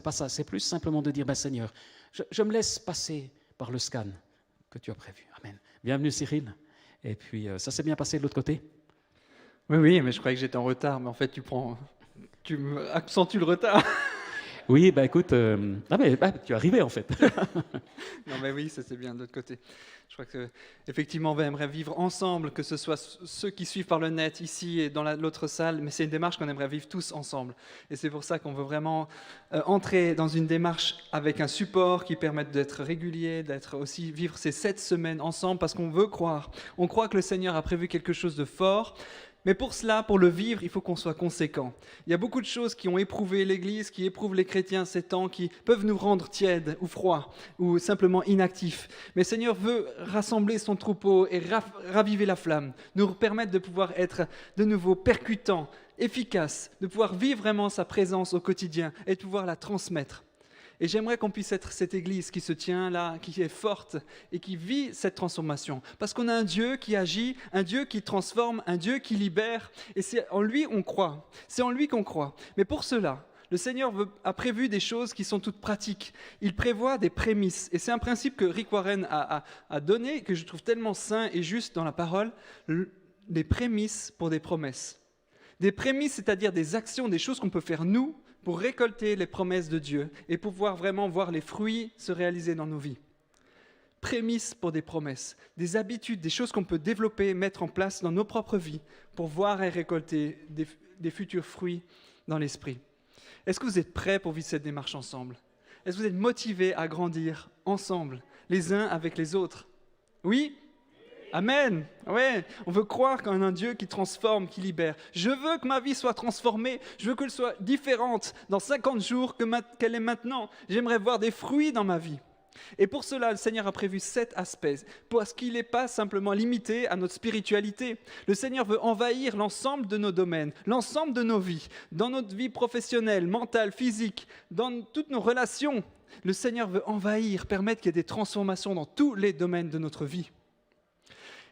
pas ça. C'est plus simplement de dire, Seigneur, je me laisse passer par le scan que tu as prévu. Amen. Bienvenue Cyril. Et puis, ça s'est bien passé de l'autre côté? Oui, oui, mais je croyais que j'étais en retard, mais en fait, tu accentues le retard. Oui, écoute, tu es arrivé en fait. Non, mais oui, ça c'est bien de l'autre côté. Je crois que effectivement, on aimerait vivre ensemble, que ce soit ceux qui suivent par le net, ici et dans l'autre salle, mais c'est une démarche qu'on aimerait vivre tous ensemble. Et c'est pour ça qu'on veut vraiment entrer dans une démarche avec un support qui permette d'être régulier, d'être aussi vivre ces 7 semaines ensemble, parce qu'on veut croire. On croit que le Seigneur a prévu quelque chose de fort. Mais pour cela, pour le vivre, il faut qu'on soit conséquent. Il y a beaucoup de choses qui ont éprouvé l'Église, qui éprouvent les chrétiens ces temps, qui peuvent nous rendre tièdes ou froids ou simplement inactifs. Mais le Seigneur veut rassembler son troupeau et raviver la flamme, nous permettre de pouvoir être de nouveau percutants, efficaces, de pouvoir vivre vraiment sa présence au quotidien et de pouvoir la transmettre. Et j'aimerais qu'on puisse être cette Église qui se tient là, qui est forte et qui vit cette transformation. Parce qu'on a un Dieu qui agit, un Dieu qui transforme, un Dieu qui libère. Et c'est en lui on croit. C'est en lui qu'on croit. Mais pour cela, le Seigneur a prévu des choses qui sont toutes pratiques. Il prévoit des prémices. Et c'est un principe que Rick Warren a donné, que je trouve tellement sain et juste dans la parole, des prémices pour des promesses. Des prémices, c'est-à-dire des actions, des choses qu'on peut faire nous, pour récolter les promesses de Dieu et pouvoir vraiment voir les fruits se réaliser dans nos vies. Prémices pour des promesses, des habitudes, des choses qu'on peut développer, mettre en place dans nos propres vies pour voir et récolter des futurs fruits dans l'esprit. Est-ce que vous êtes prêts pour vivre cette démarche ensemble? Est-ce que vous êtes motivés à grandir ensemble, les uns avec les autres? Oui? Amen. Ouais, on veut croire qu'on a un Dieu qui transforme, qui libère. Je veux que ma vie soit transformée. Je veux qu'elle soit différente dans 50 jours qu'elle est maintenant. J'aimerais voir des fruits dans ma vie. Et pour cela, le Seigneur a prévu 7 aspects, parce qu'il n'est pas simplement limité à notre spiritualité. Le Seigneur veut envahir l'ensemble de nos domaines, l'ensemble de nos vies, dans notre vie professionnelle, mentale, physique, dans toutes nos relations. Le Seigneur veut envahir, permettre qu'il y ait des transformations dans tous les domaines de notre vie.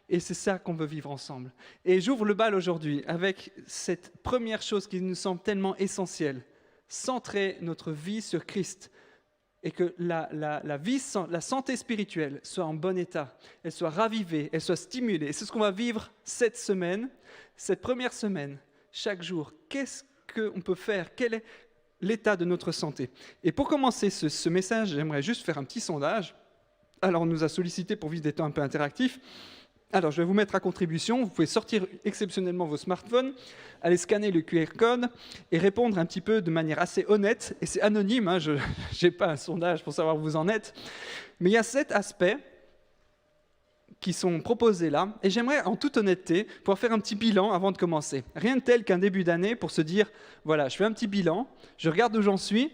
Et c'est ça qu'on veut vivre ensemble. Et j'ouvre le bal aujourd'hui avec cette première chose qui nous semble tellement essentielle. Centrer notre vie sur Christ et que la santé spirituelle soit en bon état, elle soit ravivée, elle soit stimulée. Et c'est ce qu'on va vivre cette semaine, cette première semaine, chaque jour. Qu'est-ce qu'on peut faire? Quel est l'état de notre santé? Et pour commencer ce message, j'aimerais juste faire un petit sondage. Alors on nous a sollicité pour vivre des temps un peu interactifs. Alors, je vais vous mettre à contribution. Vous pouvez sortir exceptionnellement vos smartphones, aller scanner le QR code et répondre un petit peu de manière assez honnête. Et c'est anonyme, je n'ai pas un sondage pour savoir où vous en êtes. Mais il y a 7 aspects qui sont proposés là. Et j'aimerais, en toute honnêteté, pouvoir faire un petit bilan avant de commencer. Rien de tel qu'un début d'année pour se dire, voilà, je fais un petit bilan, je regarde où j'en suis,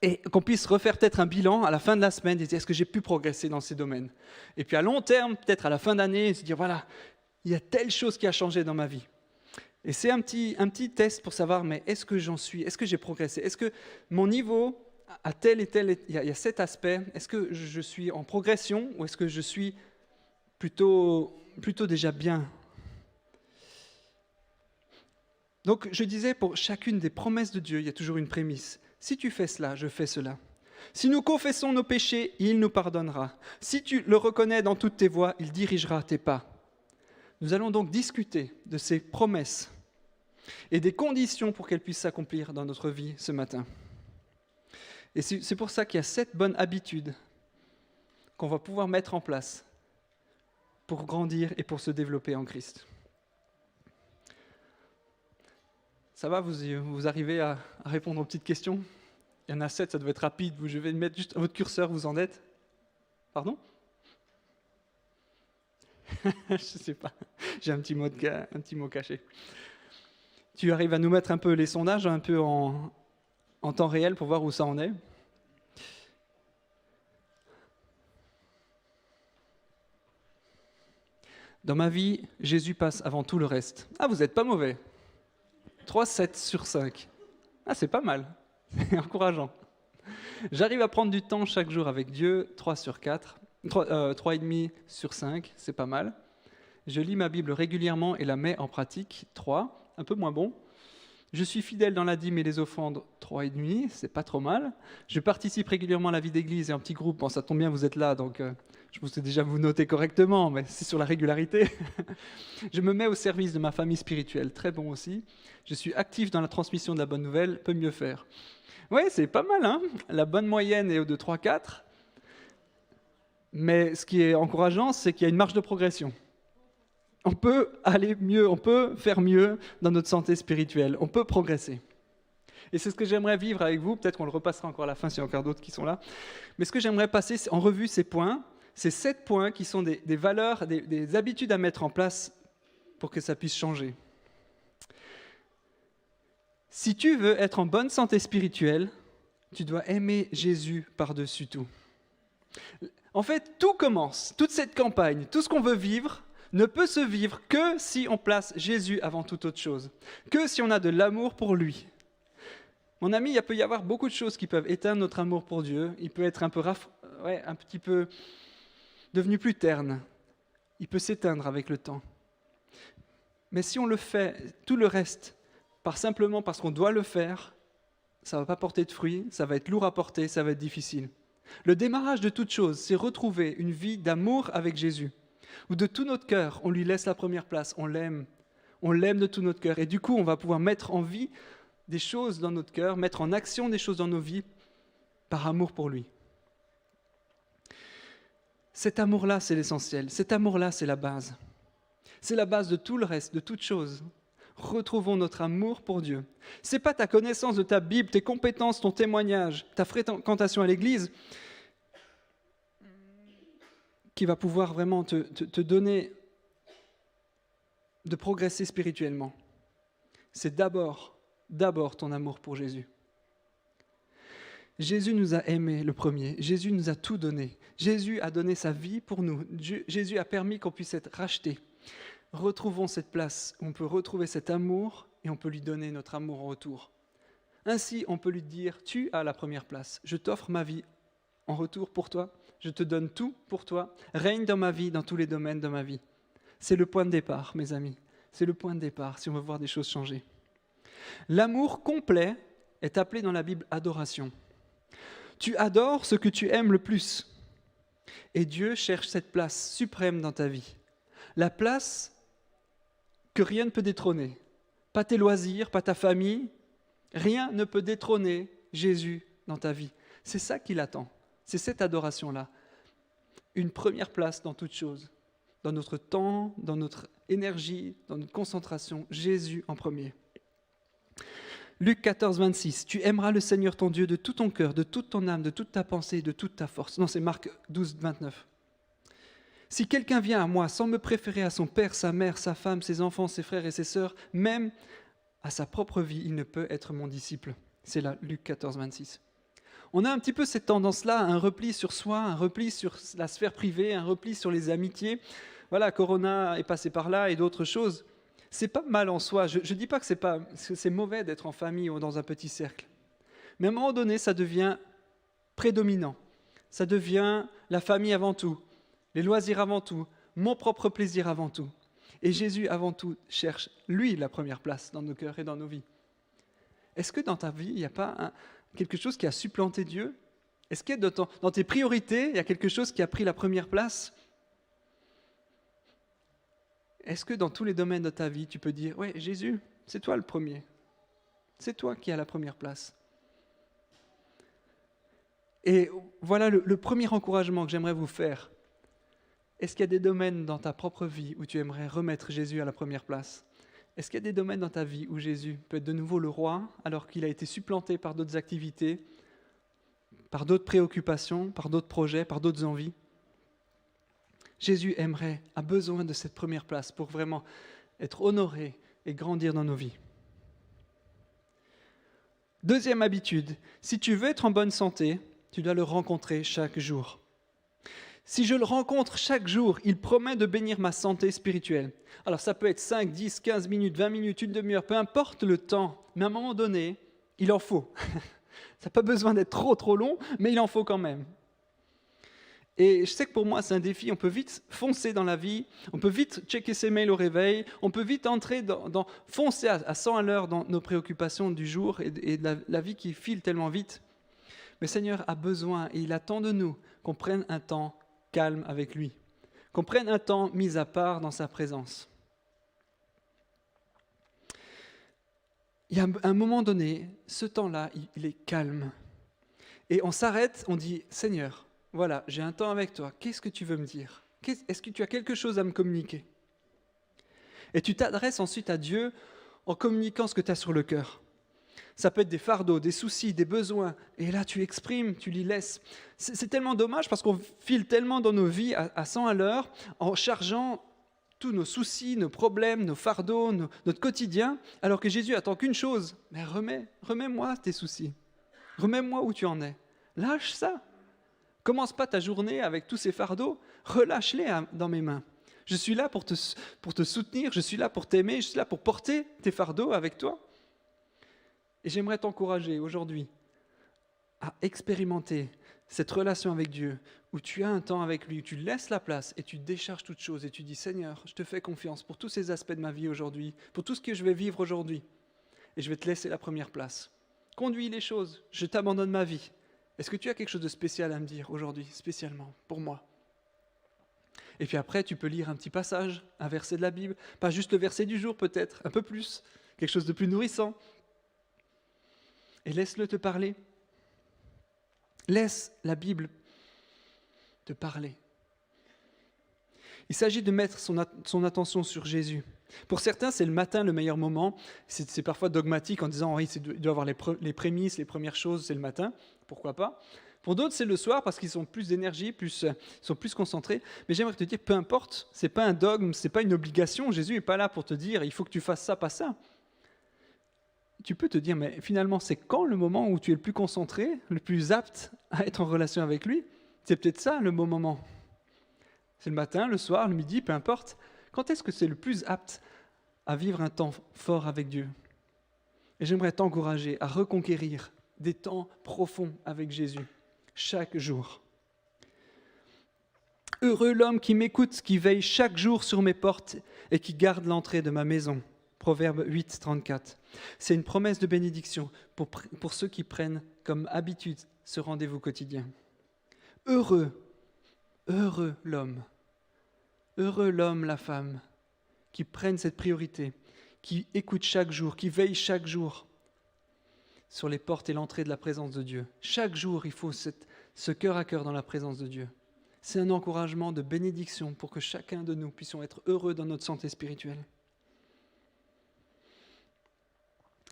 et qu'on puisse refaire peut-être un bilan à la fin de la semaine et dire est-ce que j'ai pu progresser dans ces domaines. Et puis à long terme, peut-être à la fin d'année, se dire voilà, il y a telle chose qui a changé dans ma vie. Et c'est un petit test pour savoir, mais est-ce que j'en suis? Est-ce que j'ai progressé? Est-ce que mon niveau a tel et tel... Il y a cet aspect. Est-ce que je suis en progression ou est-ce que je suis plutôt déjà bien? Donc je disais, pour chacune des promesses de Dieu, il y a toujours une prémisse. Si tu fais cela, je fais cela. Si nous confessons nos péchés, il nous pardonnera. Si tu le reconnais dans toutes tes voies, il dirigera tes pas. Nous allons donc discuter de ces promesses et des conditions pour qu'elles puissent s'accomplir dans notre vie ce matin. Et c'est pour ça qu'il y a 7 bonnes habitudes qu'on va pouvoir mettre en place pour grandir et pour se développer en Christ. Ça va, vous arrivez à répondre aux petites questions? Il y en a 7, ça doit être rapide. Je vais mettre juste votre curseur, vous en êtes? Pardon? Je ne sais pas. J'ai un petit mot caché. Tu arrives à nous mettre un peu les sondages, un peu en temps réel pour voir où ça en est? Dans ma vie, Jésus passe avant tout le reste. Ah, vous n'êtes pas mauvais. 3,7 sur 5. Ah, c'est pas mal. C'est encourageant. J'arrive à prendre du temps chaque jour avec Dieu. 3 sur 4. 3,5 sur 5. C'est pas mal. Je lis ma Bible régulièrement et la mets en pratique. 3. Un peu moins bon. Je suis fidèle dans la dîme et les offrandes, 3,5, c'est pas trop mal. Je participe régulièrement à la vie d'église et en petit groupe. Bon, ça tombe bien, vous êtes là, donc je vous ai déjà vous noter correctement, mais c'est sur la régularité. Je me mets au service de ma famille spirituelle, très bon aussi. Je suis actif dans la transmission de la bonne nouvelle, peut mieux faire. Oui, c'est pas mal, hein. La bonne moyenne est de 3-4. Mais ce qui est encourageant, c'est qu'il y a une marge de progression. On peut aller mieux, on peut faire mieux dans notre santé spirituelle, on peut progresser. Et c'est ce que j'aimerais vivre avec vous, peut-être qu'on le repassera encore à la fin s'il y a encore d'autres qui sont là. Mais ce que j'aimerais passer en revue, ces points, ces 7 points qui sont des valeurs, des habitudes à mettre en place pour que ça puisse changer. Si tu veux être en bonne santé spirituelle, tu dois aimer Jésus par-dessus tout. En fait, tout commence, toute cette campagne, tout ce qu'on veut vivre, ne peut se vivre que si on place Jésus avant toute autre chose, que si on a de l'amour pour lui. Mon ami, il peut y avoir beaucoup de choses qui peuvent éteindre notre amour pour Dieu. Il peut être un petit peu devenu plus terne. Il peut s'éteindre avec le temps. Mais si on le fait, tout le reste, simplement parce qu'on doit le faire, ça ne va pas porter de fruits, ça va être lourd à porter, ça va être difficile. Le démarrage de toute chose, c'est retrouver une vie d'amour avec Jésus, où de tout notre cœur, on lui laisse la première place, on l'aime de tout notre cœur. Et du coup, on va pouvoir mettre en vie des choses dans notre cœur, mettre en action des choses dans nos vies par amour pour lui. Cet amour-là, c'est l'essentiel. Cet amour-là, c'est la base. C'est la base de tout le reste, de toute chose. Retrouvons notre amour pour Dieu. Ce n'est pas ta connaissance de ta Bible, tes compétences, ton témoignage, ta fréquentation à l'église qui va pouvoir vraiment te donner de progresser spirituellement. C'est d'abord ton amour pour Jésus. Jésus nous a aimés le premier. Jésus nous a tout donné. Jésus a donné sa vie pour nous. Jésus a permis qu'on puisse être racheté. Retrouvons cette place où on peut retrouver cet amour et on peut lui donner notre amour en retour. Ainsi, on peut lui dire, tu as la première place. Je t'offre ma vie en retour pour toi. Je te donne tout pour toi. Règne dans ma vie, dans tous les domaines de ma vie. C'est le point de départ, mes amis. C'est le point de départ si on veut voir des choses changer. L'amour complet est appelé dans la Bible adoration. Tu adores ce que tu aimes le plus. Et Dieu cherche cette place suprême dans ta vie. La place que rien ne peut détrôner. Pas tes loisirs, pas ta famille. Rien ne peut détrôner Jésus dans ta vie. C'est ça qu'il attend. C'est cette adoration-là. Une première place dans toute chose. Dans notre temps, dans notre énergie, dans notre concentration. Jésus en premier. Luc 14, 26. Tu aimeras le Seigneur ton Dieu de tout ton cœur, de toute ton âme, de toute ta pensée, de toute ta force. Non, c'est Marc 12, 29. Si quelqu'un vient à moi sans me préférer à son père, sa mère, sa femme, ses enfants, ses frères et ses sœurs, même à sa propre vie, il ne peut être mon disciple. C'est là, Luc 14, 26. On a un petit peu cette tendance-là, un repli sur soi, un repli sur la sphère privée, un repli sur les amitiés. Voilà, Corona est passé par là et d'autres choses. C'est pas mal en soi. Je ne dis pas que c'est mauvais d'être en famille ou dans un petit cercle. Mais à un moment donné, ça devient prédominant. Ça devient la famille avant tout, les loisirs avant tout, mon propre plaisir avant tout. Et Jésus, avant tout, cherche, lui, la première place dans nos cœurs et dans nos vies. Est-ce que dans ta vie, il n'y a pas quelque chose qui a supplanté Dieu? Est-ce que dans tes priorités, il y a quelque chose qui a pris la première place? Est-ce que dans tous les domaines de ta vie, tu peux dire, ouais, Jésus, c'est toi le premier. C'est toi qui as la première place. Et voilà le premier encouragement que j'aimerais vous faire. Est-ce qu'il y a des domaines dans ta propre vie où tu aimerais remettre Jésus à la première place? Est-ce qu'il y a des domaines dans ta vie où Jésus peut être de nouveau le roi, alors qu'il a été supplanté par d'autres activités, par d'autres préoccupations, par d'autres projets, par d'autres envies? Jésus a besoin de cette première place pour vraiment être honoré et grandir dans nos vies. Deuxième habitude, si tu veux être en bonne santé, tu dois le rencontrer chaque jour. Si je le rencontre chaque jour, il promet de bénir ma santé spirituelle. Alors ça peut être 5, 10, 15 minutes, 20 minutes, une demi-heure, peu importe le temps, mais à un moment donné, il en faut. Ça n'a pas besoin d'être trop long, mais il en faut quand même. Et je sais que pour moi, c'est un défi. On peut vite foncer dans la vie, on peut vite checker ses mails au réveil, on peut vite entrer foncer à 100 à l'heure dans nos préoccupations du jour et de la vie qui file tellement vite. Mais le Seigneur a besoin et il attend de nous qu'on prenne un temps calme avec lui, qu'on prenne un temps mis à part dans sa présence. Il y a un moment donné, ce temps-là, il est calme. Et on s'arrête, on dit « Seigneur, voilà, j'ai un temps avec toi, qu'est-ce que tu veux me dire ? Est-ce que tu as quelque chose à me communiquer ?» Et tu t'adresses ensuite à Dieu en communiquant ce que tu as sur le cœur. Ça peut être des fardeaux, des soucis, des besoins. Et là, tu exprimes, tu les laisses. C'est tellement dommage parce qu'on file tellement dans nos vies à 100 à l'heure en chargeant tous nos soucis, nos problèmes, nos fardeaux, notre quotidien, alors que Jésus attend qu'une chose. Mais remets-moi tes soucis. Remets-moi où tu en es. Lâche ça. Commence pas ta journée avec tous ces fardeaux. Relâche-les dans mes mains. Je suis là pour te soutenir, je suis là pour t'aimer, je suis là pour porter tes fardeaux avec toi. Et j'aimerais t'encourager aujourd'hui à expérimenter cette relation avec Dieu, où tu as un temps avec lui, où tu laisses la place et tu décharges toutes choses et tu dis « Seigneur, je te fais confiance pour tous ces aspects de ma vie aujourd'hui, pour tout ce que je vais vivre aujourd'hui. Et je vais te laisser la première place. Conduis les choses, je t'abandonne ma vie. Est-ce que tu as quelque chose de spécial à me dire aujourd'hui, spécialement, pour moi ?» Et puis après, tu peux lire un petit passage, un verset de la Bible, pas juste le verset du jour peut-être, un peu plus, quelque chose de plus nourrissant. Et laisse-le te parler. Laisse la Bible te parler. Il s'agit de mettre son attention sur Jésus. Pour certains, c'est le matin le meilleur moment. C'est parfois dogmatique en disant oui, il doit avoir les prémices, les premières choses, c'est le matin. Pourquoi pas ? Pour d'autres, c'est le soir parce qu'ils ont plus d'énergie, ils sont plus concentrés. Mais j'aimerais te dire, peu importe, ce n'est pas un dogme, ce n'est pas une obligation. Jésus n'est pas là pour te dire il faut que tu fasses ça, pas ça. Tu peux te dire, mais finalement, c'est quand le moment où tu es le plus concentré, le plus apte à être en relation avec lui ? C'est peut-être ça le bon moment. C'est le matin, le soir, le midi, peu importe. Quand est-ce que c'est le plus apte à vivre un temps fort avec Dieu ? Et j'aimerais t'encourager à reconquérir des temps profonds avec Jésus, chaque jour. Heureux l'homme qui m'écoute, qui veille chaque jour sur mes portes et qui garde l'entrée de ma maison. Proverbe 8, 34. C'est une promesse de bénédiction pour ceux qui prennent comme habitude ce rendez-vous quotidien. Heureux l'homme, la femme, qui prennent cette priorité, qui écoutent chaque jour, qui veillent chaque jour sur les portes et l'entrée de la présence de Dieu. Chaque jour, il faut ce cœur à cœur dans la présence de Dieu. C'est un encouragement de bénédiction pour que chacun de nous puissions être heureux dans notre santé spirituelle.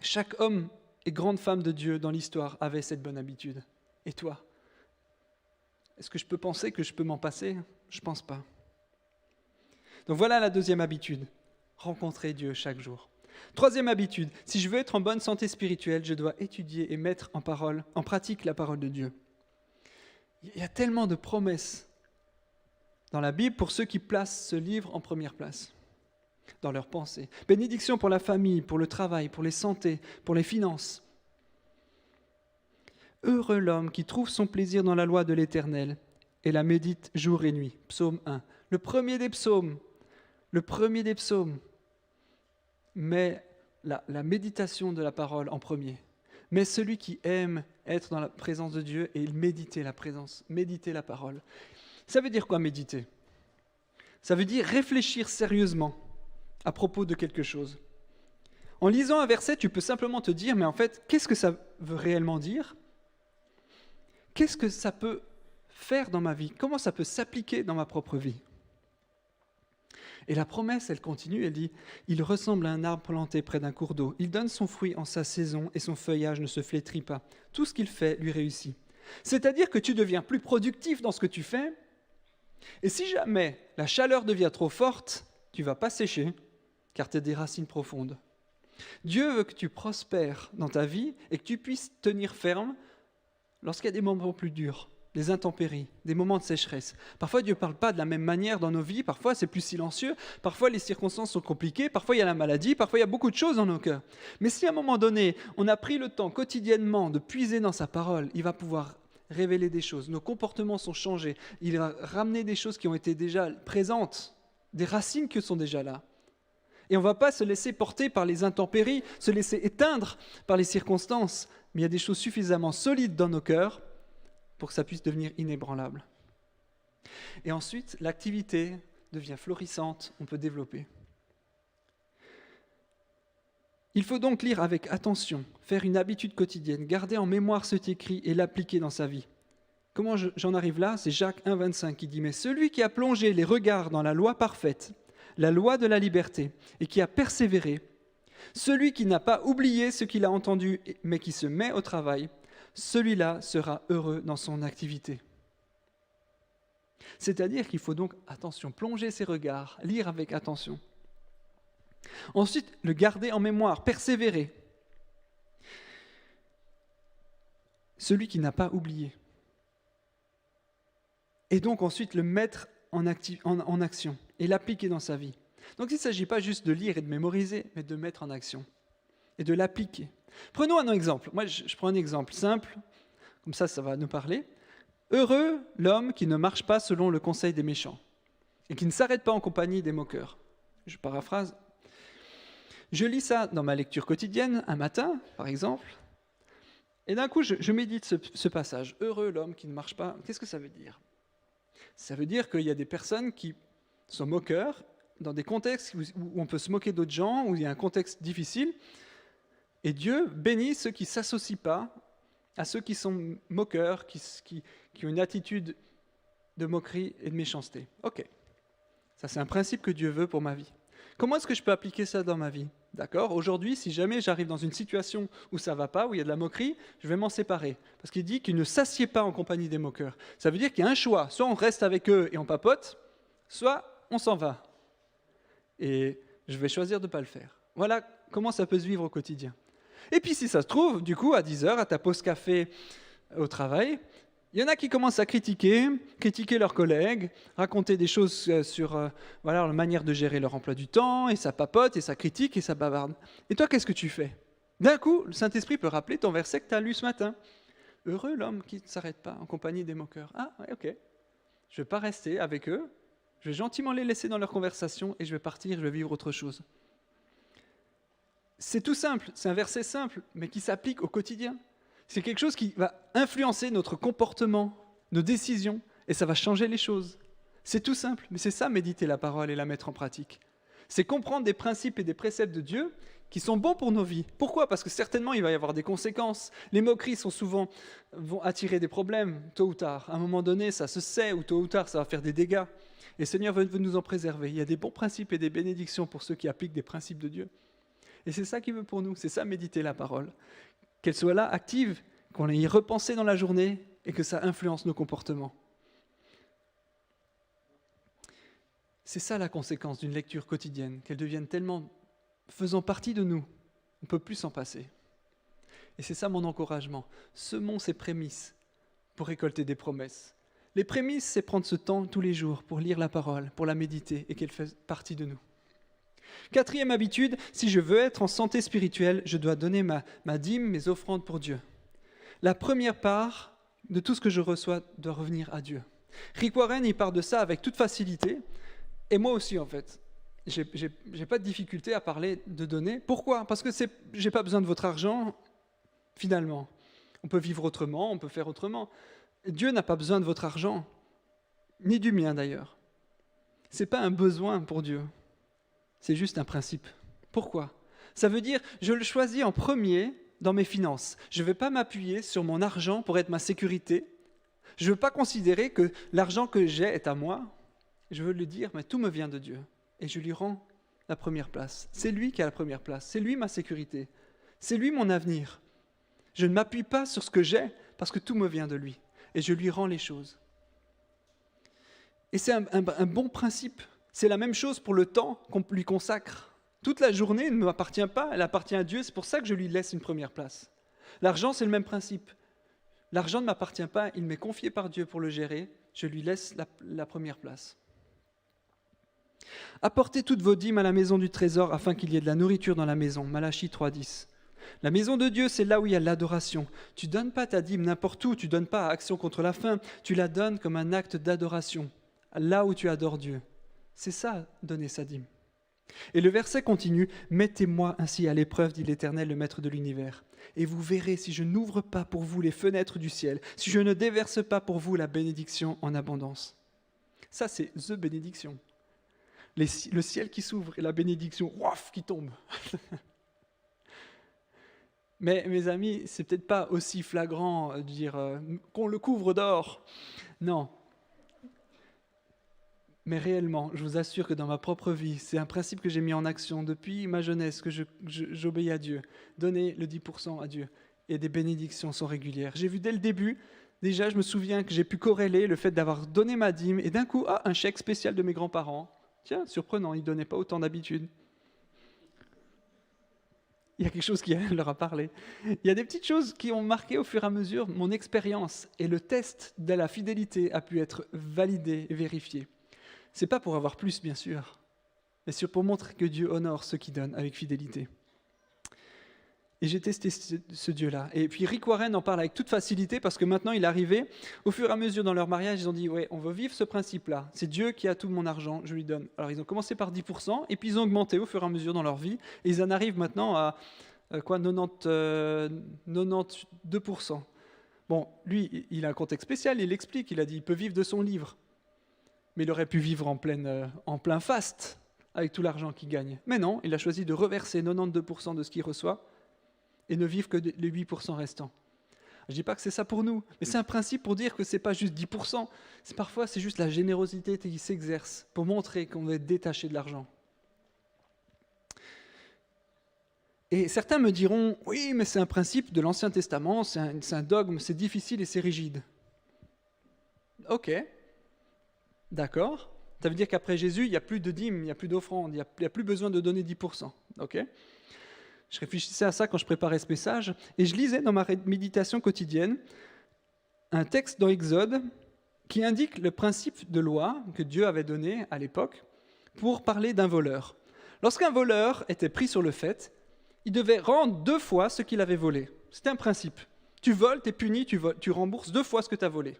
Chaque homme et grande femme de Dieu dans l'histoire avait cette bonne habitude. Et toi ? Est-ce que je peux penser que je peux m'en passer ? Je ne pense pas. Donc voilà la deuxième habitude, rencontrer Dieu chaque jour. Troisième habitude, si je veux être en bonne santé spirituelle, je dois étudier et mettre en pratique la parole de Dieu. Il y a tellement de promesses dans la Bible pour ceux qui placent ce livre en première place dans leurs pensées. Bénédiction pour la famille, pour le travail, pour les santé, pour les finances. Heureux l'homme qui trouve son plaisir dans la loi de l'Éternel et la médite jour et nuit. Psaume 1. Le premier des psaumes met la méditation de la parole en premier. Mais celui qui aime être dans la présence de Dieu et méditer la présence, méditer la parole. Ça veut dire quoi méditer ? Ça veut dire réfléchir sérieusement à propos de quelque chose. En lisant un verset, tu peux simplement te dire, mais en fait, qu'est-ce que ça veut réellement dire ? Qu'est-ce que ça peut faire dans ma vie ? Comment ça peut s'appliquer dans ma propre vie ? Et la promesse, elle continue, elle dit « Il ressemble à un arbre planté près d'un cours d'eau. Il donne son fruit en sa saison et son feuillage ne se flétrit pas. Tout ce qu'il fait lui réussit. » C'est-à-dire que tu deviens plus productif dans ce que tu fais. Et si jamais la chaleur devient trop forte, tu ne vas pas sécher, car tu as des racines profondes. Dieu veut que tu prospères dans ta vie et que tu puisses tenir ferme lorsqu'il y a des moments plus durs, des intempéries, des moments de sécheresse. Parfois, Dieu ne parle pas de la même manière dans nos vies, parfois c'est plus silencieux, parfois les circonstances sont compliquées, parfois il y a la maladie, parfois il y a beaucoup de choses dans nos cœurs. Mais si à un moment donné, on a pris le temps quotidiennement de puiser dans sa parole, il va pouvoir révélé des choses, nos comportements sont changés, il a ramené des choses qui ont été déjà présentes, des racines qui sont déjà là. Et on ne va pas se laisser porter par les intempéries, se laisser éteindre par les circonstances, mais il y a des choses suffisamment solides dans nos cœurs pour que ça puisse devenir inébranlable. Et ensuite, l'activité devient florissante, on peut développer. Il faut donc lire avec attention, faire une habitude quotidienne, garder en mémoire ce qui est écrit et l'appliquer dans sa vie. Comment j'en arrive là ? C'est Jacques 1,25 qui dit « Mais celui qui a plongé les regards dans la loi parfaite, la loi de la liberté, et qui a persévéré, celui qui n'a pas oublié ce qu'il a entendu, mais qui se met au travail, celui-là sera heureux dans son activité. » C'est-à-dire qu'il faut donc, attention, plonger ses regards, lire avec attention. Ensuite, le garder en mémoire, persévérer. Celui qui n'a pas oublié. Et donc ensuite le mettre en action et l'appliquer dans sa vie. Donc il ne s'agit pas juste de lire et de mémoriser, mais de mettre en action et de l'appliquer. Prenons un exemple. Moi, je prends un exemple simple, comme ça va nous parler. Heureux l'homme qui ne marche pas selon le conseil des méchants et qui ne s'arrête pas en compagnie des moqueurs. Je paraphrase. Je lis ça dans ma lecture quotidienne, un matin, par exemple, et d'un coup, je médite ce passage. Heureux l'homme qui ne marche pas. Qu'est-ce que ça veut dire ? Ça veut dire qu'il y a des personnes qui sont moqueurs, dans des contextes où on peut se moquer d'autres gens, où il y a un contexte difficile, et Dieu bénit ceux qui ne s'associent pas à ceux qui sont moqueurs, qui ont une attitude de moquerie et de méchanceté. Ok, ça c'est un principe que Dieu veut pour ma vie. Comment est-ce que je peux appliquer ça dans ma vie ? D'accord ? Aujourd'hui, si jamais j'arrive dans une situation où ça ne va pas, où il y a de la moquerie, je vais m'en séparer. Parce qu'il dit qu'il ne s'assied pas en compagnie des moqueurs. Ça veut dire qu'il y a un choix. Soit on reste avec eux et on papote, soit on s'en va. Et je vais choisir de ne pas le faire. Voilà comment ça peut se vivre au quotidien. Et puis si ça se trouve, du coup, à 10h, à ta pause café au travail, il y en a qui commencent à critiquer leurs collègues, raconter des choses sur leur manière de gérer leur emploi du temps, et ça papote, et ça critique, et ça bavarde. Et toi, qu'est-ce que tu fais ? D'un coup, le Saint-Esprit peut rappeler ton verset que tu as lu ce matin. Heureux l'homme qui ne s'arrête pas en compagnie des moqueurs. Ah, ouais, ok. Je ne vais pas rester avec eux, je vais gentiment les laisser dans leur conversation, et je vais partir, je vais vivre autre chose. C'est tout simple, c'est un verset simple, mais qui s'applique au quotidien. C'est quelque chose qui va influencer notre comportement, nos décisions, et ça va changer les choses. C'est tout simple, mais c'est ça, méditer la parole et la mettre en pratique. C'est comprendre des principes et des préceptes de Dieu qui sont bons pour nos vies. Pourquoi ? Parce que certainement, il va y avoir des conséquences. Les moqueries vont attirer des problèmes, tôt ou tard. À un moment donné, ça se sait, ou tôt ou tard, ça va faire des dégâts. Et le Seigneur veut nous en préserver. Il y a des bons principes et des bénédictions pour ceux qui appliquent des principes de Dieu. Et c'est ça qu'il veut pour nous, c'est ça, méditer la parole. Qu'elle soit là, active, qu'on ait y repensé dans la journée et que ça influence nos comportements. C'est ça la conséquence d'une lecture quotidienne, qu'elle devienne tellement faisant partie de nous, on ne peut plus s'en passer. Et c'est ça mon encouragement. Semons ces prémices pour récolter des promesses. Les prémices, c'est prendre ce temps tous les jours pour lire la parole, pour la méditer et qu'elle fasse partie de nous. 4e habitude, si je veux être en santé spirituelle, je dois donner ma dîme, mes offrandes pour Dieu. La première part de tout ce que je reçois doit revenir à Dieu. Rick Warren, il part de ça avec toute facilité, et moi aussi en fait. J'ai pas de difficulté à parler de donner. Pourquoi ? Parce que j'ai pas besoin de votre argent, finalement. On peut vivre autrement, on peut faire autrement. Dieu n'a pas besoin de votre argent, ni du mien d'ailleurs. C'est pas un besoin pour Dieu. C'est juste un principe. Pourquoi ? Ça veut dire, je le choisis en premier dans mes finances. Je ne vais pas m'appuyer sur mon argent pour être ma sécurité. Je ne veux pas considérer que l'argent que j'ai est à moi. Je veux lui dire, mais tout me vient de Dieu. Et je lui rends la première place. C'est lui qui a la première place. C'est lui ma sécurité. C'est lui mon avenir. Je ne m'appuie pas sur ce que j'ai parce que tout me vient de lui. Et je lui rends les choses. Et c'est un bon principe. C'est la même chose pour le temps qu'on lui consacre. Toute la journée ne m'appartient pas, elle appartient à Dieu, c'est pour ça que je lui laisse une première place. L'argent, c'est le même principe. L'argent ne m'appartient pas, il m'est confié par Dieu pour le gérer, je lui laisse la première place. Apportez toutes vos dîmes à la maison du trésor afin qu'il y ait de la nourriture dans la maison. Malachie 3,10. La maison de Dieu, c'est là où il y a l'adoration. Tu ne donnes pas ta dîme n'importe où, tu ne donnes pas à Action contre la faim, tu la donnes comme un acte d'adoration, là où tu adores Dieu. C'est ça, donner sa dîme. Et le verset continue, « Mettez-moi ainsi à l'épreuve, dit l'Éternel, le Maître de l'univers. Et vous verrez si je n'ouvre pas pour vous les fenêtres du ciel, si je ne déverse pas pour vous la bénédiction en abondance. » Ça, c'est the bénédiction. Le ciel qui s'ouvre et la bénédiction, ouaf, qui tombe. Mais mes amis, c'est peut-être pas aussi flagrant de dire qu'on le couvre d'or. Non. Mais réellement, je vous assure que dans ma propre vie, c'est un principe que j'ai mis en action depuis ma jeunesse, que j'obéis à Dieu. Donner le 10% à Dieu. Et des bénédictions sont régulières. J'ai vu dès le début, déjà je me souviens que j'ai pu corréler le fait d'avoir donné ma dîme et d'un coup, un chèque spécial de mes grands-parents. Tiens, surprenant, ils ne donnaient pas autant d'habitude. Il y a quelque chose qui leur a parlé. Il y a des petites choses qui ont marqué au fur et à mesure mon expérience. Et le test de la fidélité a pu être validé et vérifié. Ce n'est pas pour avoir plus, bien sûr, mais c'est pour montrer que Dieu honore ceux qui donnent avec fidélité. Et j'ai testé ce Dieu-là. Et puis Rick Warren en parle avec toute facilité parce que maintenant il est arrivé, au fur et à mesure dans leur mariage, ils ont dit « Ouais, on veut vivre ce principe-là. C'est Dieu qui a tout mon argent, je lui donne. » Alors ils ont commencé par 10% et puis ils ont augmenté au fur et à mesure dans leur vie. Et ils en arrivent maintenant à 92%. Bon, lui, il a un contexte spécial, il l'explique, il a dit il peut vivre de son livre. Mais il aurait pu vivre en plein faste avec tout l'argent qu'il gagne. Mais non, il a choisi de reverser 92% de ce qu'il reçoit et ne vivre que les 8% restants. Je ne dis pas que c'est ça pour nous, mais c'est un principe pour dire que ce n'est pas juste 10%, parfois c'est juste la générosité qui s'exerce pour montrer qu'on veut être détaché de l'argent. Et certains me diront, oui, mais c'est un principe de l'Ancien Testament, c'est un dogme, c'est difficile et c'est rigide. Ok, d'accord. Ça veut dire qu'après Jésus, il n'y a plus de dîmes, il n'y a plus d'offrandes, il n'y a plus besoin de donner 10%. Ok. Je réfléchissais à ça quand je préparais ce message, et je lisais dans ma méditation quotidienne un texte dans Exode qui indique le principe de loi que Dieu avait donné à l'époque pour parler d'un voleur. Lorsqu'un voleur était pris sur le fait, il devait rendre 2 fois ce qu'il avait volé. C'était un principe. Tu voles, tu es puni, tu rembourses 2 fois ce que tu as volé.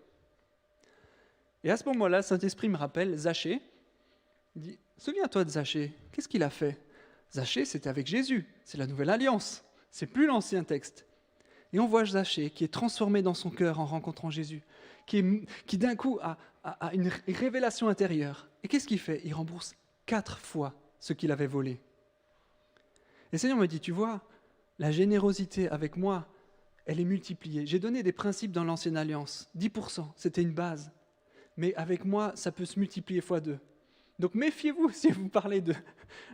Et à ce moment-là, le Saint-Esprit me rappelle Zachée. Il dit, souviens-toi de Zachée, qu'est-ce qu'il a fait ? Zachée, c'était avec Jésus, c'est la nouvelle alliance, c'est plus l'ancien texte. Et on voit Zachée qui est transformé dans son cœur en rencontrant Jésus, qui d'un coup a une révélation intérieure. Et qu'est-ce qu'il fait ? Il rembourse 4 fois ce qu'il avait volé. Et le Seigneur me dit, tu vois, la générosité avec moi, elle est multipliée. J'ai donné des principes dans l'ancienne alliance, 10%, c'était une base. Mais avec moi, ça peut se multiplier fois 2. Donc méfiez-vous si vous parlez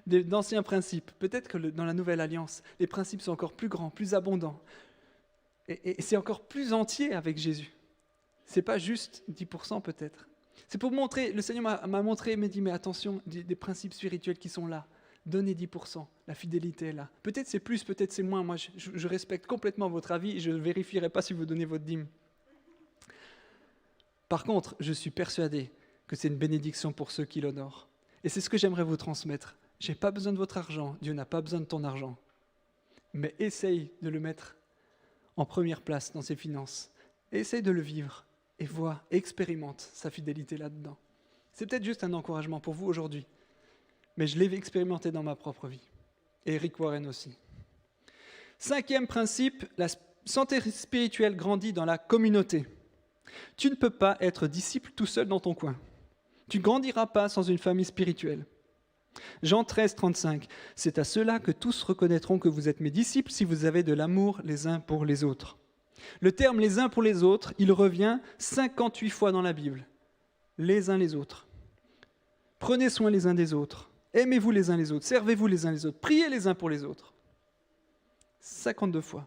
d'anciens principes. Peut-être que dans la nouvelle alliance, les principes sont encore plus grands, plus abondants. Et c'est encore plus entier avec Jésus. Ce n'est pas juste 10% peut-être. C'est pour montrer, le Seigneur m'a montré, m'a dit, mais attention, des principes spirituels qui sont là. Donnez 10%, la fidélité est là. Peut-être c'est plus, peut-être c'est moins. Moi, je respecte complètement votre avis et je ne vérifierai pas si vous donnez votre dîme. Par contre, je suis persuadé que c'est une bénédiction pour ceux qui l'honorent. Et c'est ce que j'aimerais vous transmettre. Je n'ai pas besoin de votre argent, Dieu n'a pas besoin de ton argent. Mais essaye de le mettre en première place dans ses finances. Essaye de le vivre et vois, expérimente sa fidélité là-dedans. C'est peut-être juste un encouragement pour vous aujourd'hui, mais je l'ai expérimenté dans ma propre vie. Et Rick Warren aussi. 5e principe, la santé spirituelle grandit dans la communauté. Tu ne peux pas être disciple tout seul dans ton coin. Tu ne grandiras pas sans une famille spirituelle. Jean 13, 35. C'est à cela que tous reconnaîtront que vous êtes mes disciples si vous avez de l'amour les uns pour les autres. Le terme les uns pour les autres, il revient 58 fois dans la Bible. Les uns les autres. Prenez soin les uns des autres. Aimez-vous les uns les autres. Servez-vous les uns les autres. Priez les uns pour les autres. 52 fois.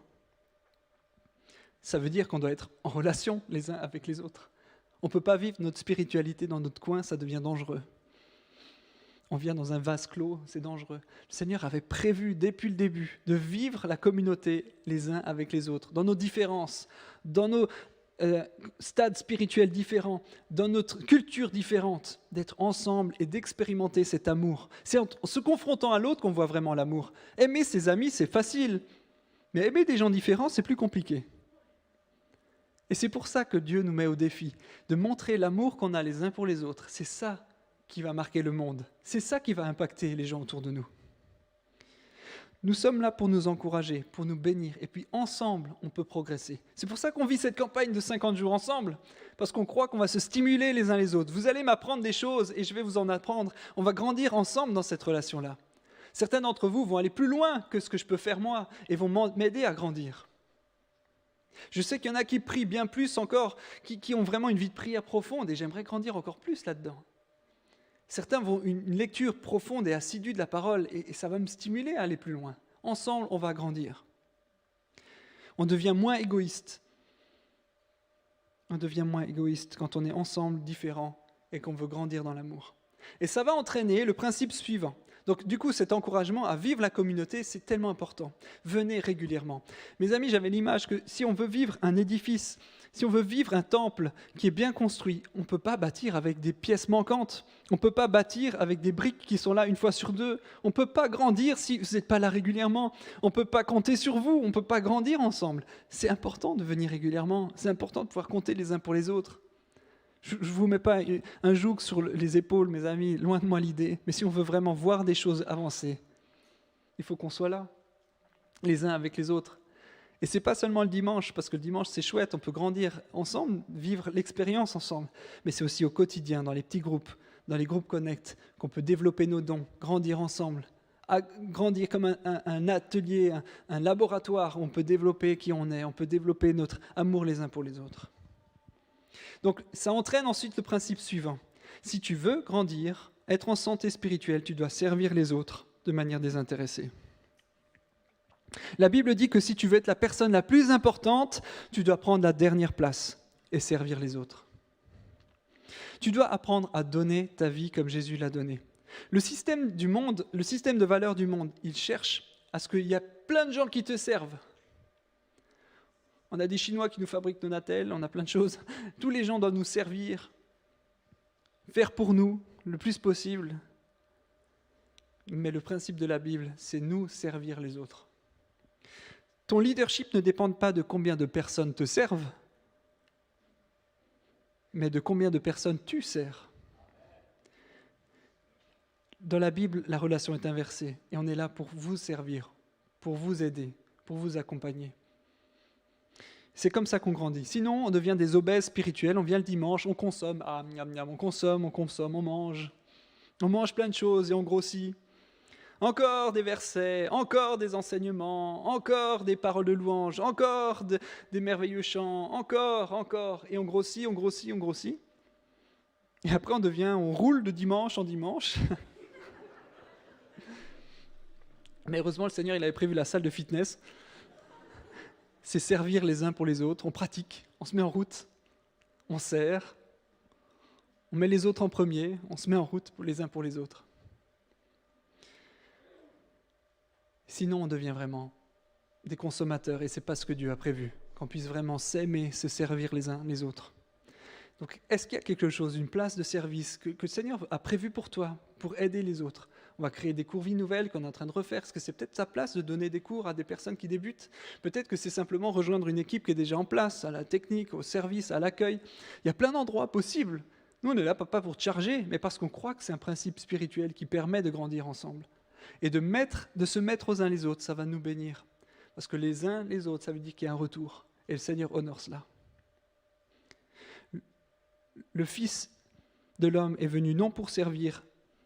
Ça veut dire qu'on doit être en relation les uns avec les autres. On ne peut pas vivre notre spiritualité dans notre coin, ça devient dangereux. On vient dans un vase clos, c'est dangereux. Le Seigneur avait prévu depuis le début de vivre la communauté les uns avec les autres, dans nos différences, dans nos stades spirituels différents, dans notre culture différente, d'être ensemble et d'expérimenter cet amour. C'est en se confrontant à l'autre qu'on voit vraiment l'amour. Aimer ses amis, c'est facile. Mais aimer des gens différents, c'est plus compliqué. Et c'est pour ça que Dieu nous met au défi de montrer l'amour qu'on a les uns pour les autres. C'est ça qui va marquer le monde. C'est ça qui va impacter les gens autour de nous. Nous sommes là pour nous encourager, pour nous bénir. Et puis ensemble, on peut progresser. C'est pour ça qu'on vit cette campagne de 50 jours ensemble. Parce qu'on croit qu'on va se stimuler les uns les autres. Vous allez m'apprendre des choses et je vais vous en apprendre. On va grandir ensemble dans cette relation-là. Certains d'entre vous vont aller plus loin que ce que je peux faire moi et vont m'aider à grandir. Je sais qu'il y en a qui prient bien plus encore, qui ont vraiment une vie de prière profonde et j'aimerais grandir encore plus là-dedans. Certains vont une lecture profonde et assidue de la parole et ça va me stimuler à aller plus loin. Ensemble, on va grandir. On devient moins égoïste. On devient moins égoïste quand on est ensemble, différents et qu'on veut grandir dans l'amour. Et ça va entraîner le principe suivant. Donc du coup, cet encouragement à vivre la communauté, c'est tellement important. Venez régulièrement. Mes amis, j'avais l'image que si on veut vivre un édifice, si on veut vivre un temple qui est bien construit, on ne peut pas bâtir avec des pièces manquantes. On ne peut pas bâtir avec des briques qui sont là une fois sur deux. On ne peut pas grandir si vous n'êtes pas là régulièrement. On ne peut pas compter sur vous. On ne peut pas grandir ensemble. C'est important de venir régulièrement. C'est important de pouvoir compter les uns pour les autres. Je ne vous mets pas un joug sur les épaules, mes amis, loin de moi l'idée. Mais si on veut vraiment voir des choses avancer, il faut qu'on soit là, les uns avec les autres. Et ce n'est pas seulement le dimanche, parce que le dimanche c'est chouette, on peut grandir ensemble, vivre l'expérience ensemble. Mais c'est aussi au quotidien, dans les petits groupes, dans les groupes Connect, qu'on peut développer nos dons, grandir ensemble. Grandir comme un atelier, un laboratoire où on peut développer qui on est, on peut développer notre amour les uns pour les autres. Donc ça entraîne ensuite le principe suivant. Si tu veux grandir, être en santé spirituelle, tu dois servir les autres de manière désintéressée. La Bible dit que si tu veux être la personne la plus importante, tu dois prendre la dernière place et servir les autres. Tu dois apprendre à donner ta vie comme Jésus l'a donné. Le système du monde, le système de valeurs du monde, il cherche à ce qu'il y ait plein de gens qui te servent. On a des Chinois qui nous fabriquent nos Natel, on a plein de choses. Tous les gens doivent nous servir, faire pour nous le plus possible. Mais le principe de la Bible, c'est nous servir les autres. Ton leadership ne dépend pas de combien de personnes te servent, mais de combien de personnes tu sers. Dans la Bible, la relation est inversée et on est là pour vous servir, pour vous aider, pour vous accompagner. C'est comme ça qu'on grandit. Sinon, on devient des obèses spirituels. On vient le dimanche, on consomme, on consomme, on mange. On mange plein de choses et on grossit. Encore des versets, encore des enseignements, encore des paroles de louange, encore des merveilleux chants, encore. Et on grossit. Et après, on roule de dimanche en dimanche. Mais heureusement, le Seigneur, il avait prévu la salle de fitness. C'est servir les uns pour les autres, on pratique, on se met en route, on sert, on met les autres en premier, on se met en route les uns pour les autres. Sinon, on devient vraiment des consommateurs et ce n'est pas ce que Dieu a prévu, qu'on puisse vraiment s'aimer, se servir les uns les autres. Donc, est-ce qu'il y a quelque chose, une place de service que le Seigneur a prévu pour toi, pour aider les autres ? On va créer des cours Vie Nouvelle qu'on est en train de refaire. Est-ce que c'est peut-être sa place de donner des cours à des personnes qui débutent ? Peut-être que c'est simplement rejoindre une équipe qui est déjà en place, à la technique, au service, à l'accueil. Il y a plein d'endroits possibles. Nous, on est là pas pour te charger, mais parce qu'on croit que c'est un principe spirituel qui permet de grandir ensemble. Et de se mettre aux uns les autres, ça va nous bénir. Parce que les uns les autres, ça veut dire qu'il y a un retour. Et le Seigneur honore cela. Le Fils de l'homme est venu non pour servir,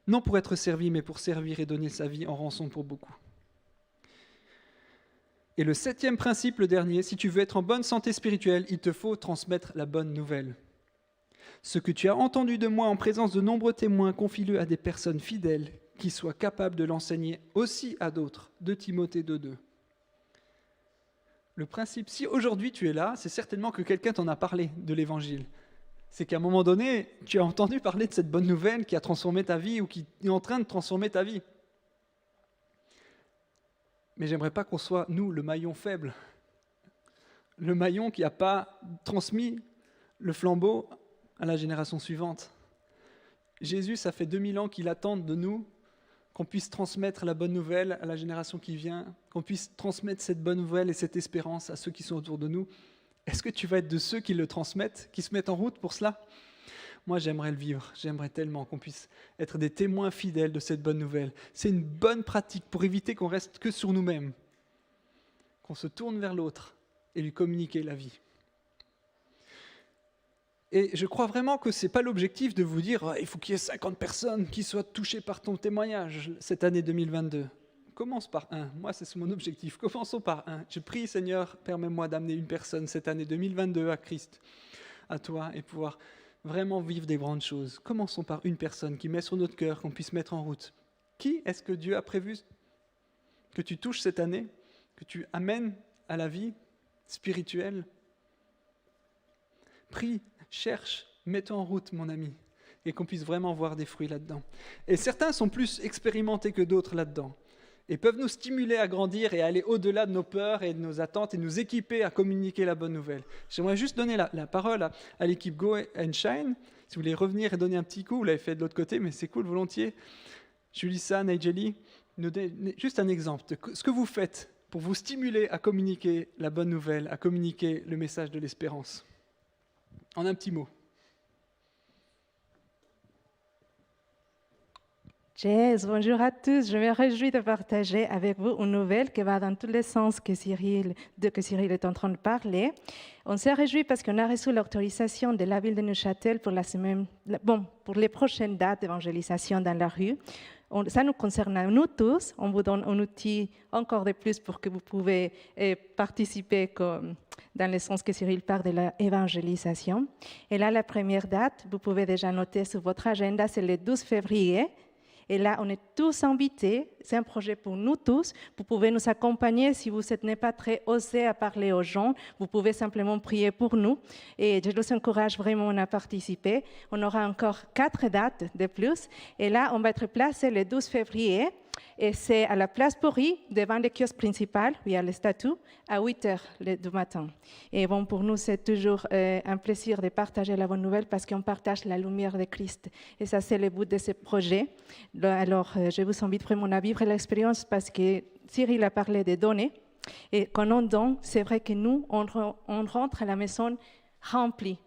non pour être servi, mais pour servir et donner sa vie en rançon pour beaucoup. Et le 7e principe, le dernier, si tu veux être en bonne santé spirituelle, il te faut transmettre la bonne nouvelle. Ce que tu as entendu de moi en présence de nombreux témoins, confie-le à des personnes fidèles qui soient capables de l'enseigner aussi à d'autres. 2 Timothée 2:2. Le principe, si aujourd'hui tu es là, c'est certainement que quelqu'un t'en a parlé de l'Évangile. C'est qu'à un moment donné, tu as entendu parler de cette bonne nouvelle qui a transformé ta vie ou qui est en train de transformer ta vie. Mais j'aimerais pas qu'on soit, nous, le maillon faible. Le maillon qui n'a pas transmis le flambeau à la génération suivante. Jésus, ça fait 2000 ans qu'il attend de nous qu'on puisse transmettre la bonne nouvelle à la génération qui vient, qu'on puisse transmettre cette bonne nouvelle et cette espérance à ceux qui sont autour de nous. Est-ce que tu vas être de ceux qui le transmettent, qui se mettent en route pour cela ? Moi, j'aimerais le vivre. J'aimerais tellement qu'on puisse être des témoins fidèles de cette bonne nouvelle. C'est une bonne pratique pour éviter qu'on reste que sur nous-mêmes, qu'on se tourne vers l'autre et lui communiquer la vie. Et je crois vraiment que ce n'est pas l'objectif de vous dire « il faut qu'il y ait 50 personnes qui soient touchées par ton témoignage cette année 2022 ». Commence par un. Moi, c'est mon objectif. Commençons par un. Je prie, Seigneur, permets-moi d'amener une personne cette année 2022 à Christ, à toi, et pouvoir vraiment vivre des grandes choses. Commençons par une personne qui met sur notre cœur, qu'on puisse mettre en route. Qui est-ce que Dieu a prévu que tu touches cette année, que tu amènes à la vie spirituelle ? Prie, cherche, mets-toi en route, mon ami, et qu'on puisse vraiment voir des fruits là-dedans. Et certains sont plus expérimentés que d'autres là-dedans, et peuvent nous stimuler à grandir et à aller au-delà de nos peurs et de nos attentes, et nous équiper à communiquer la bonne nouvelle. J'aimerais juste donner la parole à l'équipe Go and Shine. Si vous voulez revenir et donner un petit coup, vous l'avez fait de l'autre côté, mais c'est cool, volontiers. Julissa, Nigeli, nous donnez juste un exemple de ce que vous faites pour vous stimuler à communiquer la bonne nouvelle, à communiquer le message de l'espérance. En un petit mot. Jess, bonjour à tous. Je me réjouis de partager avec vous une nouvelle qui va dans tous les sens que Cyril est en train de parler. On s'est réjouis parce qu'on a reçu l'autorisation de la ville de Neuchâtel pour pour les prochaines dates d'évangélisation dans la rue. Ça nous concerne à nous tous. On vous donne un outil encore de plus pour que vous pouvez participer dans le sens que Cyril parle de l'évangélisation. Et là, la première date, vous pouvez déjà noter sur votre agenda, c'est le 12 février. Et là, on est tous invités. C'est un projet pour nous tous. Vous pouvez nous accompagner si vous n'êtes pas très osé à parler aux gens. Vous pouvez simplement prier pour nous. Et je vous encourage vraiment à participer. On aura encore 4 dates de plus. Et là, on va être placé le 12 février. Et c'est à la place Pori, devant le kiosque principal, où il y a le statut, à 8h du matin. Et bon, pour nous, c'est toujours un plaisir de partager la bonne nouvelle parce qu'on partage la lumière de Christ. Et ça, c'est le but de ce projet. Alors, je vous invite vraiment à vivre l'expérience parce que Cyril a parlé des données. Et quand on donne, c'est vrai que nous, on rentre à la maison rempli,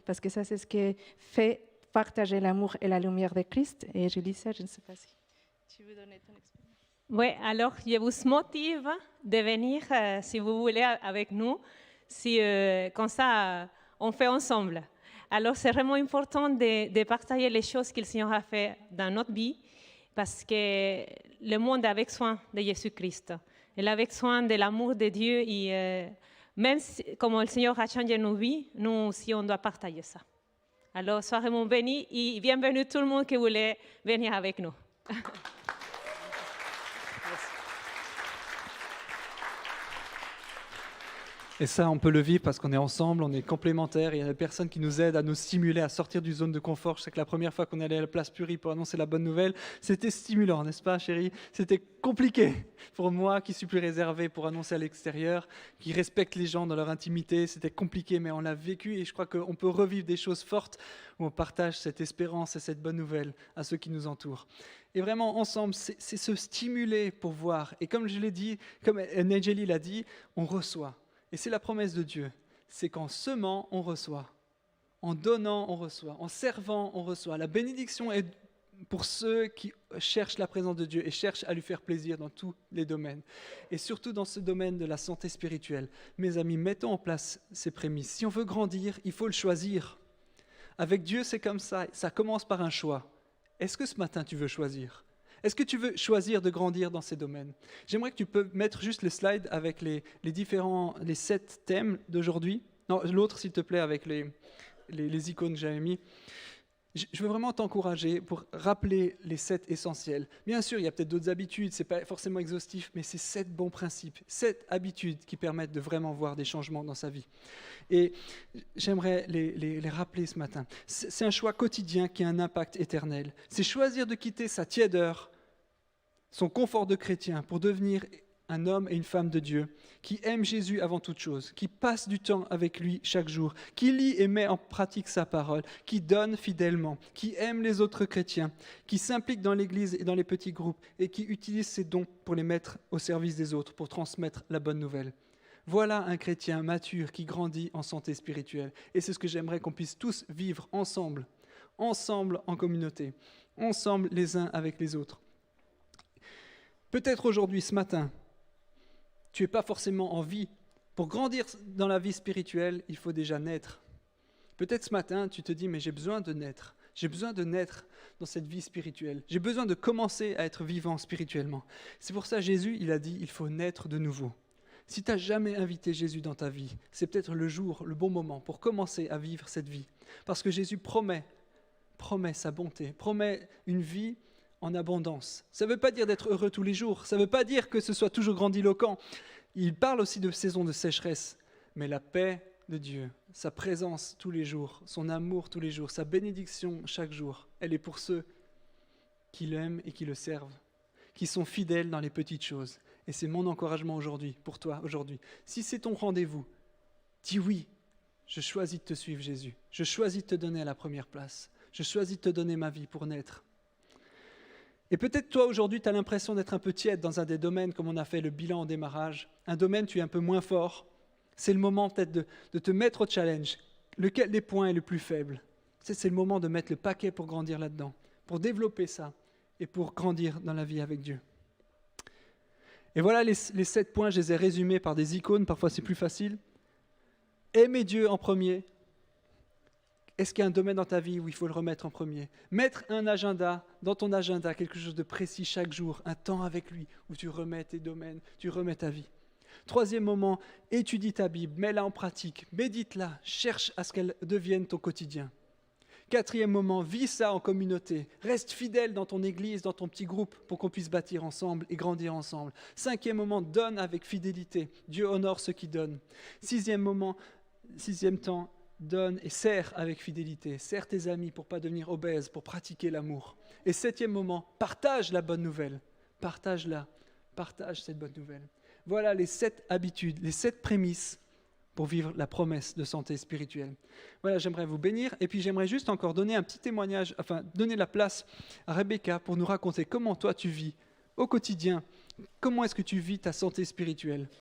parce que ça, c'est ce qui fait partager l'amour et la lumière de Christ. Et je dis ça, je ne sais pas si tu veux donner ton expérience. Oui, alors je vous motive de venir, si vous voulez, avec nous, comme ça, on fait ensemble. Alors, c'est vraiment important de partager les choses que le Seigneur a fait dans notre vie, parce que le monde a besoin de Jésus-Christ. Il a besoin de l'amour de Dieu, et même si, comme le Seigneur a changé nos vies, nous aussi, on doit partager ça. Alors, soyez vraiment bénis et bienvenue tout le monde qui voulait venir avec nous. Et ça, on peut le vivre parce qu'on est ensemble, on est complémentaires. Il y a des personnes qui nous aident à nous stimuler, à sortir du zone de confort. Je sais que la première fois qu'on allait à la place Purie pour annoncer la bonne nouvelle, c'était stimulant, n'est-ce pas, chérie ? C'était compliqué pour moi, qui suis plus réservé pour annoncer à l'extérieur, qui respecte les gens dans leur intimité. C'était compliqué, mais on l'a vécu et je crois qu'on peut revivre des choses fortes où on partage cette espérance et cette bonne nouvelle à ceux qui nous entourent. Et vraiment, ensemble, c'est se stimuler pour voir. Et comme je l'ai dit, comme Nigeli l'a dit, on reçoit. Et c'est la promesse de Dieu, c'est qu'en semant, on reçoit. En donnant, on reçoit. En servant, on reçoit. La bénédiction est pour ceux qui cherchent la présence de Dieu et cherchent à lui faire plaisir dans tous les domaines. Et surtout dans ce domaine de la santé spirituelle. Mes amis, mettons en place ces prémices. Si on veut grandir, il faut le choisir. Avec Dieu, c'est comme ça. Ça commence par un choix. Est-ce que ce matin, tu veux choisir ? Est-ce que tu veux choisir de grandir dans ces domaines ? J'aimerais que tu peux mettre juste le slide avec les 7 thèmes d'aujourd'hui. Non, l'autre, s'il te plaît, avec les icônes que j'avais mis. Je veux vraiment t'encourager pour rappeler les 7 essentiels. Bien sûr, il y a peut-être d'autres habitudes, ce n'est pas forcément exhaustif, mais c'est 7 bons principes, 7 habitudes qui permettent de vraiment voir des changements dans sa vie. Et j'aimerais les rappeler ce matin. C'est un choix quotidien qui a un impact éternel. C'est choisir de quitter sa tiédeur, son confort de chrétien, pour devenir un homme et une femme de Dieu, qui aiment Jésus avant toute chose, qui passent du temps avec lui chaque jour, qui lit et met en pratique sa parole, qui donne fidèlement, qui aime les autres chrétiens, qui s'implique dans l'Église et dans les petits groupes et qui utilise ses dons pour les mettre au service des autres, pour transmettre la bonne nouvelle. Voilà un chrétien mature qui grandit en santé spirituelle. Et c'est ce que j'aimerais qu'on puisse tous vivre ensemble en communauté, ensemble les uns avec les autres. Peut-être aujourd'hui, ce matin, tu n'es pas forcément en vie. Pour grandir dans la vie spirituelle, il faut déjà naître. Peut-être ce matin, tu te dis, mais j'ai besoin de naître. J'ai besoin de naître dans cette vie spirituelle. J'ai besoin de commencer à être vivant spirituellement. C'est pour ça que Jésus, il a dit, il faut naître de nouveau. Si tu n'as jamais invité Jésus dans ta vie, c'est peut-être le jour, le bon moment pour commencer à vivre cette vie. Parce que Jésus promet sa bonté, promet une vie en abondance. Ça ne veut pas dire d'être heureux tous les jours, ça ne veut pas dire que ce soit toujours grandiloquent. Il parle aussi de saisons de sécheresse, mais la paix de Dieu, sa présence tous les jours, son amour tous les jours, sa bénédiction chaque jour, elle est pour ceux qui l'aiment et qui le servent, qui sont fidèles dans les petites choses. Et c'est mon encouragement aujourd'hui, pour toi aujourd'hui. Si c'est ton rendez-vous, dis oui, je choisis de te suivre Jésus, je choisis de te donner à la première place, je choisis de te donner ma vie pour naître. Et peut-être toi aujourd'hui tu as l'impression d'être un peu tiède dans un des domaines comme on a fait le bilan au démarrage, un domaine tu es un peu moins fort, c'est le moment peut-être de te mettre au challenge, lequel des points est le plus faible. C'est le moment de mettre le paquet pour grandir là-dedans, pour développer ça et pour grandir dans la vie avec Dieu. Et voilà les 7 points, je les ai résumés par des icônes, parfois c'est plus facile. Aimer Dieu en premier. Est-ce qu'il y a un domaine dans ta vie où il faut le remettre en premier? Mettre un agenda, dans ton agenda, quelque chose de précis chaque jour, un temps avec lui, où tu remets tes domaines, tu remets ta vie. 3e moment, étudie ta Bible, mets-la en pratique, médite-la, cherche à ce qu'elle devienne ton quotidien. 4e moment, vis ça en communauté. Reste fidèle dans ton église, dans ton petit groupe, pour qu'on puisse bâtir ensemble et grandir ensemble. 5e moment, donne avec fidélité. Dieu honore ceux qui donnent. 6e temps, donne et sers avec fidélité. Sers tes amis pour ne pas devenir obèse, pour pratiquer l'amour. Et 7e moment, partage la bonne nouvelle. Partage-la. Partage cette bonne nouvelle. Voilà les 7 habitudes, les 7 prémices pour vivre la promesse de santé spirituelle. Voilà, j'aimerais vous bénir et puis j'aimerais juste encore donner un petit témoignage, donner la place à Rebecca pour nous raconter comment toi tu vis au quotidien, comment est-ce que tu vis ta santé spirituelle.